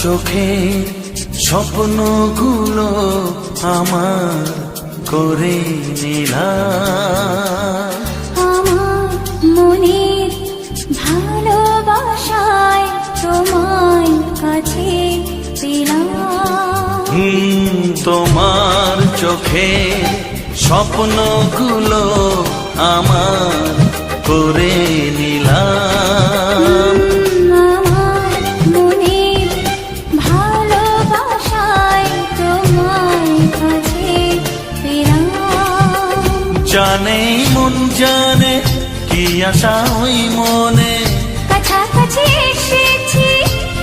চোখের স্বপ্নগুলো আমার করে নিলাম। আমার মনের ভালোবাসায় তোমায় কাছে পেলাম। তোমার চোখের স্বপ্নগুলো আমার করে নিলাম। আমার মনের ভালোবাসায় তোমায় কাছে পেলাম। জানে মন জানে কি আশা ওই মনে, কাছাকাছি এসেছি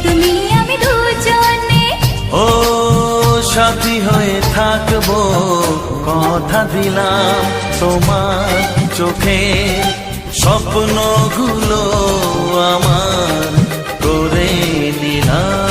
তুমি আমি দুজনে। ও সাথী হয়ে থাকবো কথা দিলাম। তোমার চোখে স্বপ্নগুলো আমার করে নিলাম।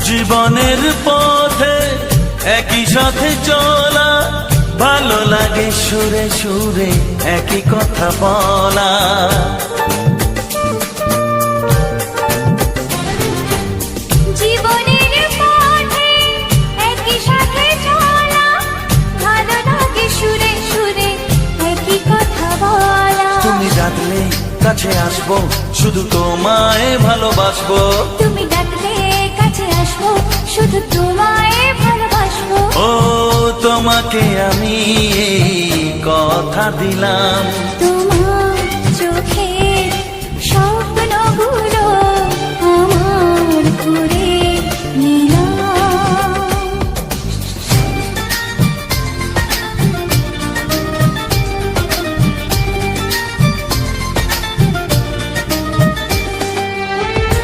জীবনের পথে একই সাথে চলা, ভালো লাগে সুরে সুরে একই কথা বলা। জীবনের পথে একই সাথে চলা, ভালো লাগে সুরে সুরে একই কথা বলা। তুমি ডাকলে কাছে আসবো, শুধু তোমায় ভালোবাসবো। তুমি ডাকলে কাছে আসবো, শুধু তোমায় ভালোবাসবো। ও তোমাকে আমি এই কথা দিলাম। তুমি